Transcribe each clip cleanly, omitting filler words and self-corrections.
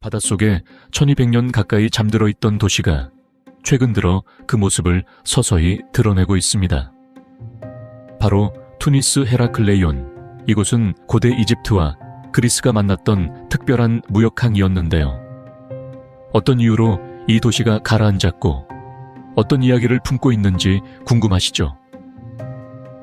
바닷속에 1200년 가까이 잠들어 있던 도시가 최근 들어 그 모습을 서서히 드러내고 있습니다. 바로 투니스 헤라클레이온. 이곳은 고대 이집트와 그리스가 만났던 특별한 무역항이었는데요. 어떤 이유로 이 도시가 가라앉았고 어떤 이야기를 품고 있는지 궁금하시죠?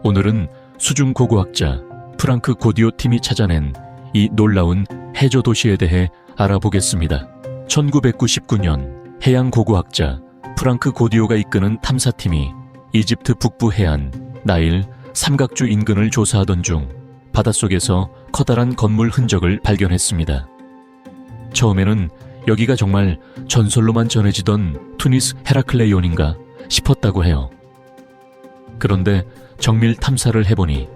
오늘은 수중 고고학자 프랑크 고디오 팀이 찾아낸 이 놀라운 해저 도시에 대해 알아보겠습니다. 1999년 해양 고고학자 프랑크 고디오가 이끄는 탐사팀이 이집트 북부 해안 나일 삼각주 인근을 조사하던 중 바닷속에서 커다란 건물 흔적을 발견했습니다. 처음에는 여기가 정말 전설로만 전해지던 투니스 헤라클레이온인가 싶었다고 해요. 그런데 정밀 탐사를 해보니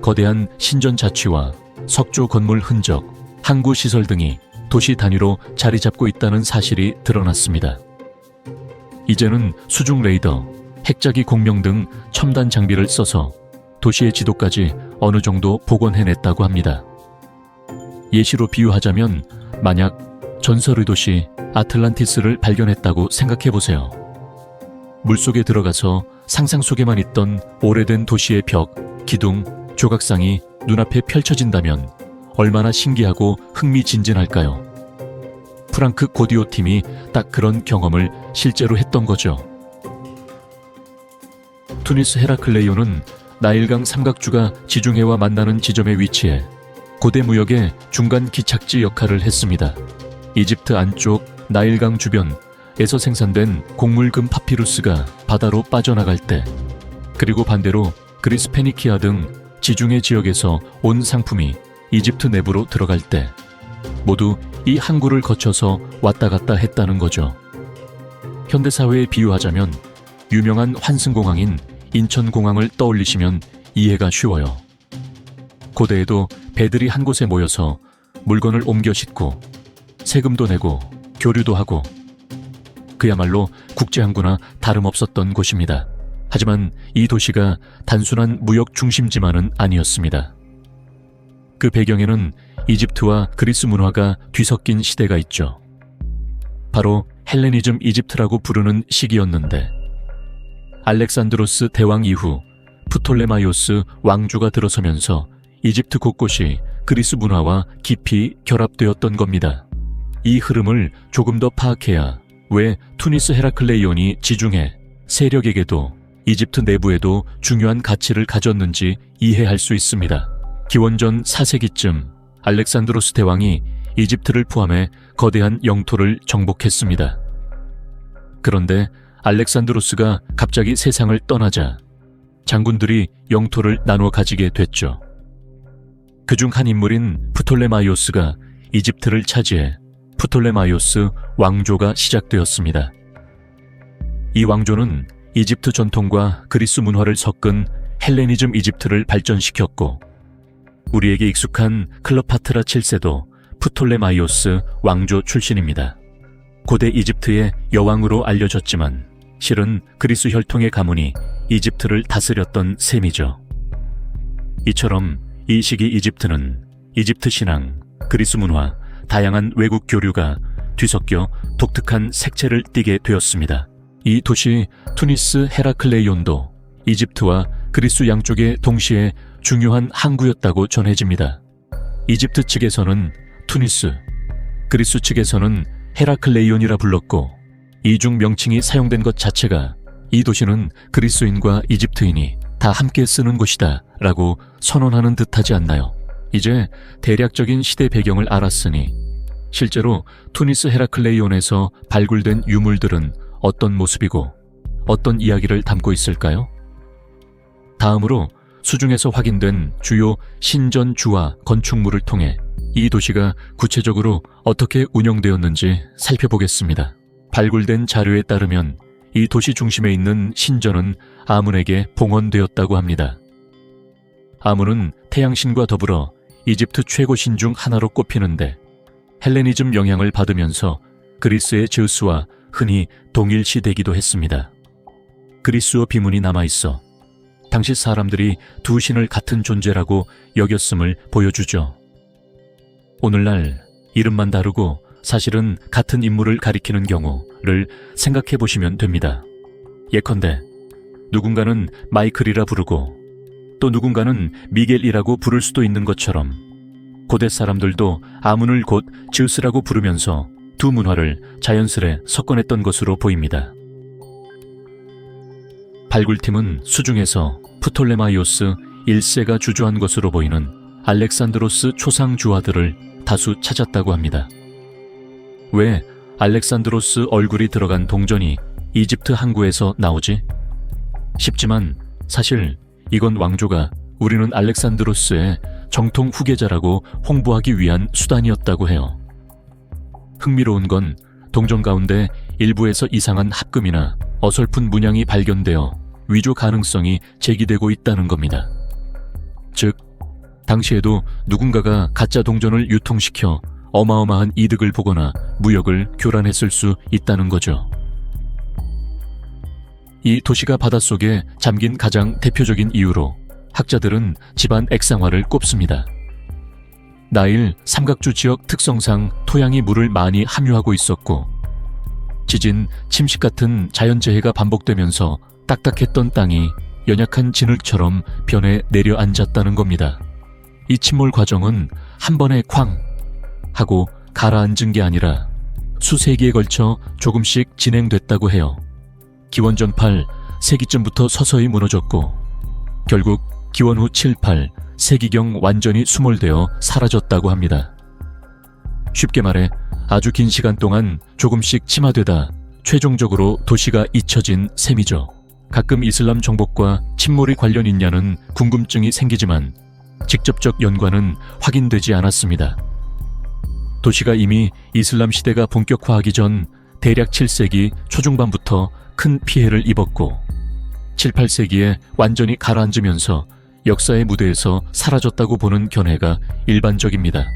거대한 신전 자취와 석조 건물 흔적, 항구 시설 등이 도시 단위로 자리 잡고 있다는 사실이 드러났습니다. 이제는 수중 레이더, 핵자기 공명 등 첨단 장비를 써서 도시의 지도까지 어느 정도 복원해냈다고 합니다. 예시로 비유하자면 만약 전설의 도시 아틀란티스를 발견했다고 생각해보세요. 물속에 들어가서 상상 속에만 있던 오래된 도시의 벽, 기둥, 조각상이 눈앞에 펼쳐진다면 얼마나 신기하고 흥미진진할까요? 프랑크 고디오 팀이 딱 그런 경험을 실제로 했던 거죠. 투니스 헤라클레이온은 나일강 삼각주가 지중해와 만나는 지점에 위치해 고대 무역의 중간 기착지 역할을 했습니다. 이집트 안쪽 나일강 주변에서 생산된 곡물금 파피루스가 바다로 빠져나갈 때, 그리고 반대로 그리스 페니키아 등 지중해 지역에서 온 상품이 이집트 내부로 들어갈 때 모두 이 항구를 거쳐서 왔다 갔다 했다는 거죠. 현대사회에 비유하자면 유명한 환승공항인 인천공항을 떠올리시면 이해가 쉬워요. 고대에도 배들이 한 곳에 모여서 물건을 옮겨 싣고 세금도 내고 교류도 하고 그야말로 국제항구나 다름없었던 곳입니다. 하지만 이 도시가 단순한 무역 중심지만은 아니었습니다. 그 배경에는 이집트와 그리스 문화가 뒤섞인 시대가 있죠. 바로 헬레니즘 이집트라고 부르는 시기였는데, 알렉산드로스 대왕 이후 프톨레마이오스 왕조가 들어서면서 이집트 곳곳이 그리스 문화와 깊이 결합되었던 겁니다. 이 흐름을 조금 더 파악해야 왜 투니스 헤라클레이온이 지중해 세력에게도 이집트 내부에도 중요한 가치를 가졌는지 이해할 수 있습니다. 기원전 4세기쯤 알렉산드로스 대왕이 이집트를 포함해 거대한 영토를 정복했습니다. 그런데 알렉산드로스가 갑자기 세상을 떠나자 장군들이 영토를 나누어 가지게 됐죠. 그중 한 인물인 프톨레마이오스가 이집트를 차지해 프톨레마이오스 왕조가 시작되었습니다. 이 왕조는 이집트 전통과 그리스 문화를 섞은 헬레니즘 이집트를 발전시켰고, 우리에게 익숙한 클레오파트라 7세도 프톨레마이오스 왕조 출신입니다. 고대 이집트의 여왕으로 알려졌지만 실은 그리스 혈통의 가문이 이집트를 다스렸던 셈이죠. 이처럼 이 시기 이집트는 이집트 신앙, 그리스 문화, 다양한 외국 교류가 뒤섞여 독특한 색채를 띠게 되었습니다. 이 도시 투니스 헤라클레이온도 이집트와 그리스 양쪽에 동시에 중요한 항구였다고 전해집니다. 이집트 측에서는 투니스, 그리스 측에서는 헤라클레이온이라 불렀고, 이중 명칭이 사용된 것 자체가 이 도시는 그리스인과 이집트인이 다 함께 쓰는 곳이다 라고 선언하는 듯하지 않나요? 이제 대략적인 시대 배경을 알았으니 실제로 투니스 헤라클레이온에서 발굴된 유물들은 어떤 모습이고 어떤 이야기를 담고 있을까요? 다음으로 수중에서 확인된 주요 신전주와 건축물을 통해 이 도시가 구체적으로 어떻게 운영되었는지 살펴보겠습니다. 발굴된 자료에 따르면 이 도시 중심에 있는 신전은 아문에게 봉헌되었다고 합니다. 아문은 태양신과 더불어 이집트 최고신 중 하나로 꼽히는데 헬레니즘 영향을 받으면서 그리스의 제우스와 흔히 동일시되기도 했습니다. 그리스어 비문이 남아있어 당시 사람들이 두 신을 같은 존재라고 여겼음을 보여주죠. 오늘날 이름만 다르고 사실은 같은 인물을 가리키는 경우를 생각해 보시면 됩니다. 예컨대 누군가는 마이클이라 부르고 또 누군가는 미겔이라고 부를 수도 있는 것처럼 고대 사람들도 아문을 곧 즈우스라고 부르면서 두 문화를 자연스레 섞어냈던 것으로 보입니다. 발굴팀은 수중에서 프톨레마이오스 1세가 주조한 것으로 보이는 알렉산드로스 초상 주화들을 다수 찾았다고 합니다. 왜 알렉산드로스 얼굴이 들어간 동전이 이집트 항구에서 나오지? 싶지만 사실 이건 왕조가 우리는 알렉산드로스의 정통 후계자라고 홍보하기 위한 수단이었다고 해요. 흥미로운 건 동전 가운데 일부에서 이상한 합금이나 어설픈 문양이 발견되어 위조 가능성이 제기되고 있다는 겁니다. 즉, 당시에도 누군가가 가짜 동전을 유통시켜 어마어마한 이득을 보거나 무역을 교란했을 수 있다는 거죠. 이 도시가 바닷속에 잠긴 가장 대표적인 이유로 학자들은 집안 액상화를 꼽습니다. 나일 삼각주 지역 특성상 토양이 물을 많이 함유하고 있었고 지진, 침식 같은 자연재해가 반복되면서 딱딱했던 땅이 연약한 진흙처럼 변해 내려앉았다는 겁니다. 이 침몰 과정은 한 번에 쾅 하고 가라앉은 게 아니라 수세기에 걸쳐 조금씩 진행됐다고 해요. 기원 전 8세기쯤부터 서서히 무너졌고 결국 기원 후 7, 8세기경 완전히 수몰되어 사라졌다고 합니다. 쉽게 말해 아주 긴 시간 동안 조금씩 침하되다 최종적으로 도시가 잊혀진 셈이죠. 가끔 이슬람 정복과 침몰이 관련 있냐는 궁금증이 생기지만 직접적 연관은 확인되지 않았습니다. 도시가 이미 이슬람 시대가 본격화하기 전 대략 7세기 초중반부터 큰 피해를 입었고 7, 8세기에 완전히 가라앉으면서 역사의 무대에서 사라졌다고 보는 견해가 일반적입니다.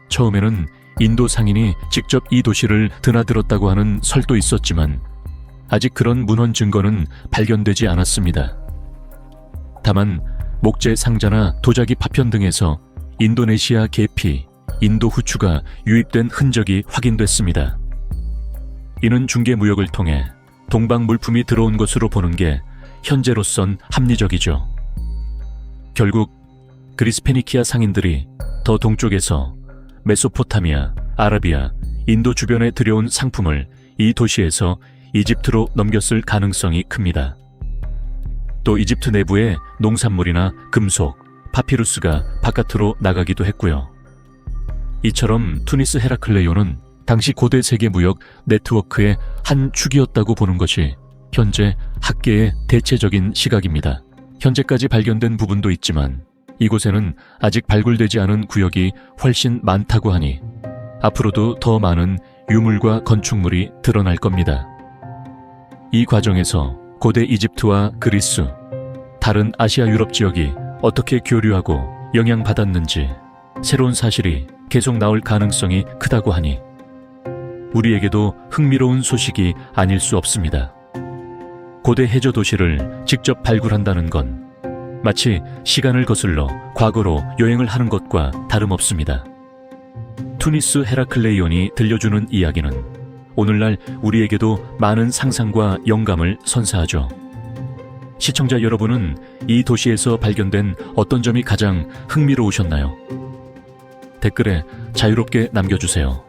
처음에는 인도 상인이 직접 이 도시를 드나들었다고 하는 설도 있었지만 아직 그런 문헌 증거는 발견되지 않았습니다. 다만 목재 상자나 도자기 파편 등에서 인도네시아 계피, 인도 후추가 유입된 흔적이 확인됐습니다. 이는 중개 무역을 통해 동방 물품이 들어온 것으로 보는 게 현재로선 합리적이죠. 결국 그리스 페니키아 상인들이 더 동쪽에서 메소포타미아, 아라비아, 인도 주변에 들여온 상품을 이 도시에서 이집트로 넘겼을 가능성이 큽니다. 또 이집트 내부에 농산물이나 금속, 파피루스가 바깥으로 나가기도 했고요. 이처럼 투니스 헤라클레이온은 당시 고대 세계 무역 네트워크의 한 축이었다고 보는 것이 현재 학계의 대체적인 시각입니다. 현재까지 발견된 부분도 있지만 이곳에는 아직 발굴되지 않은 구역이 훨씬 많다고 하니 앞으로도 더 많은 유물과 건축물이 드러날 겁니다. 이 과정에서 고대 이집트와 그리스, 다른 아시아 유럽 지역이 어떻게 교류하고 영향받았는지 새로운 사실이 계속 나올 가능성이 크다고 하니 우리에게도 흥미로운 소식이 아닐 수 없습니다. 고대 해저 도시를 직접 발굴한다는 건 마치 시간을 거슬러 과거로 여행을 하는 것과 다름없습니다. 투니스 헤라클레이온이 들려주는 이야기는 오늘날 우리에게도 많은 상상과 영감을 선사하죠. 시청자 여러분은 이 도시에서 발견된 어떤 점이 가장 흥미로우셨나요? 댓글에 자유롭게 남겨주세요.